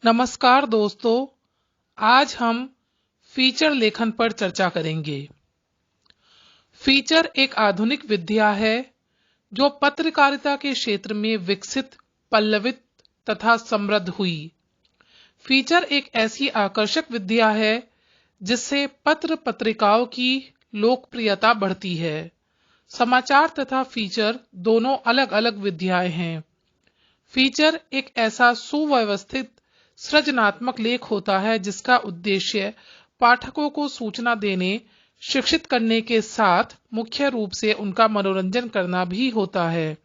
नमस्कार दोस्तों, आज हम फीचर लेखन पर चर्चा करेंगे। फीचर एक आधुनिक विद्या है जो पत्रकारिता के क्षेत्र में विकसित, पल्लवित तथा समृद्ध हुई। फीचर एक ऐसी आकर्षक विद्या है जिससे पत्र पत्रिकाओं की लोकप्रियता बढ़ती है। समाचार तथा फीचर दोनों अलग अलग विद्याएं हैं। फीचर एक ऐसा सुव्यवस्थित सृजनात्मक लेख होता है जिसका उद्देश्य पाठकों को सूचना देने, शिक्षित करने के साथ मुख्य रूप से उनका मनोरंजन करना भी होता है।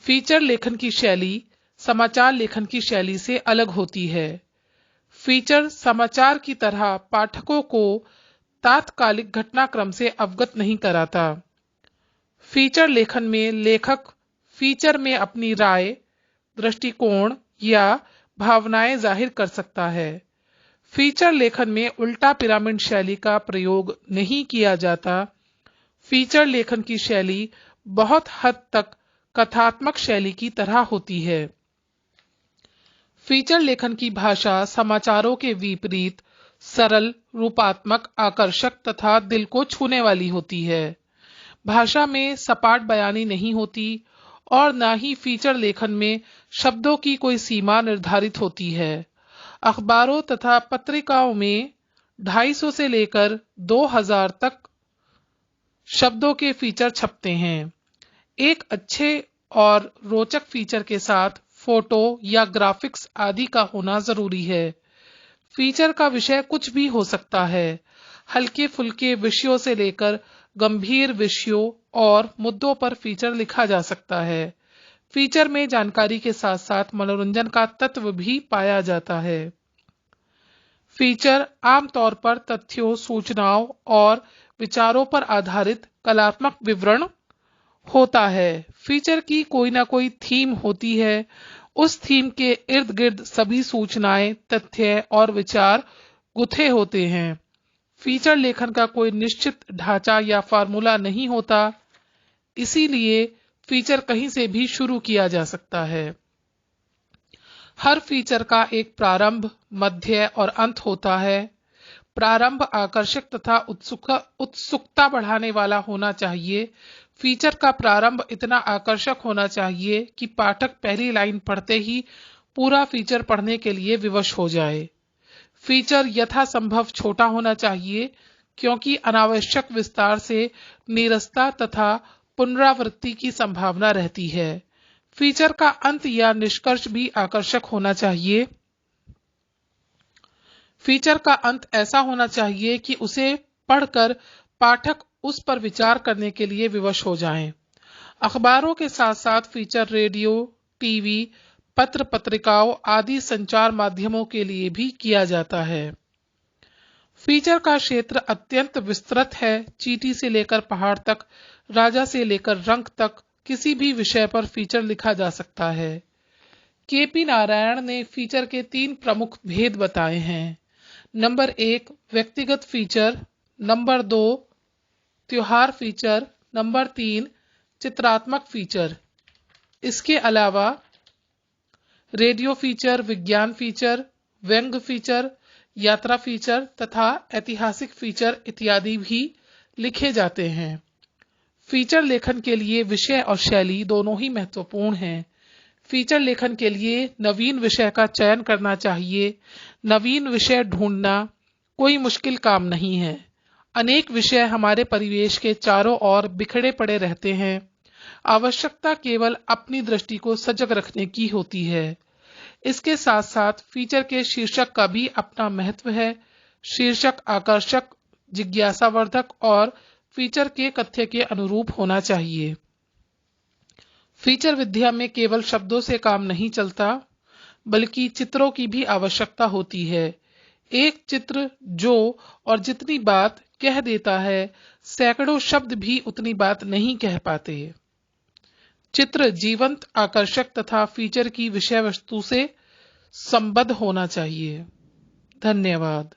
फीचर लेखन की शैली समाचार लेखन की शैली से अलग होती है। फीचर समाचार की तरह पाठकों को तात्कालिक घटनाक्रम से अवगत नहीं कराता। फीचर लेखन में लेखक फीचर में अपनी राय, दृष्टिकोण या भावनाएं जाहिर कर सकता है। फीचर लेखन में उल्टा पिरामिड शैली का प्रयोग नहीं किया जाता। फीचर लेखन की शैली बहुत हद तक कथात्मक शैली की तरह होती है। फीचर लेखन की भाषा समाचारों के विपरीत सरल, रूपात्मक, आकर्षक तथा दिल को छूने वाली होती है। भाषा में सपाट बयानी नहीं होती और न ही फीचर लेखन में शब्दों की कोई सीमा निर्धारित होती है। अखबारों तथा पत्रिकाओं में 250 से लेकर 2000 तक शब्दों के फीचर छपते हैं। एक अच्छे और रोचक फीचर के साथ फोटो या ग्राफिक्स आदि का होना जरूरी है। फीचर का विषय कुछ भी हो सकता है। हल्के फुल्के विषयों से लेकर गंभीर विषयों और मुद्दों पर फीचर लिखा जा सकता है। फीचर में जानकारी के साथ साथ मनोरंजन का तत्व भी पाया जाता है। फीचर आमतौर पर तथ्यों, सूचनाओं और विचारों पर आधारित कलात्मक विवरण होता है। फीचर की कोई ना कोई थीम होती है। उस थीम के इर्द गिर्द सभी सूचनाएं, तथ्य और विचार गुथे होते हैं। फीचर लेखन का कोई निश्चित ढांचा या फार्मूला नहीं होता, इसीलिए फीचर कहीं से भी शुरू किया जा सकता है। हर फीचर का एक प्रारंभ, मध्य और अंत होता है। प्रारंभ आकर्षक तथा उत्सुकता बढ़ाने वाला होना चाहिए। फीचर का प्रारंभ इतना आकर्षक होना चाहिए कि पाठक पहली लाइन पढ़ते ही पूरा फीचर पढ़ने के लिए विवश हो जाए। फीचर यथासंभव छोटा होना चाहिए क्योंकि अनावश्यक विस्तार से नीरसता तथा पुनरावृत्ति की संभावना रहती है। फीचर का अंत या निष्कर्ष भी आकर्षक होना चाहिए। फीचर का अंत ऐसा होना चाहिए कि उसे पढ़कर पाठक उस पर विचार करने के लिए विवश हो जाएं। अखबारों के साथ साथ फीचर रेडियो, टीवी, पत्र पत्रिकाओं आदि संचार माध्यमों के लिए भी किया जाता है। फीचर का क्षेत्र अत्यंत विस्तृत है। चींटी से लेकर पहाड़ तक, राजा से लेकर रंक तक किसी भी विषय पर फीचर लिखा जा सकता है। के.पी. नारायण ने फीचर के 3 प्रमुख भेद बताए हैं। नंबर 1 व्यक्तिगत फीचर, नंबर 2 त्योहार फीचर, नंबर 3 चित्रात्मक फीचर। इसके अलावा रेडियो फीचर, विज्ञान फीचर, व्यंग्य फीचर, यात्रा फीचर तथा ऐतिहासिक फीचर इत्यादि भी लिखे जाते हैं। फीचर लेखन के लिए विषय और शैली दोनों ही महत्वपूर्ण हैं। फीचर लेखन के लिए नवीन विषय का चयन करना चाहिए। नवीन विषय ढूंढना कोई मुश्किल काम नहीं है। अनेक विषय हमारे परिवेश के चारों ओर बिखरे पड़े रहते हैं। आवश्यकता केवल अपनी दृष्टि को सजग रखने की होती है। इसके साथ साथ फीचर के शीर्षक का भी अपना महत्व है। शीर्षक आकर्षक, जिज्ञासावर्धक और फीचर के कथ्य के अनुरूप होना चाहिए। फीचर विद्या में केवल शब्दों से काम नहीं चलता, बल्कि चित्रों की भी आवश्यकता होती है। एक चित्र जो और जितनी बात कह देता है, सैकड़ों शब्द भी उतनी बात नहीं कह पाते। चित्र जीवंत, आकर्षक तथा फीचर की विषय वस्तु से संबद्ध होना चाहिए। धन्यवाद।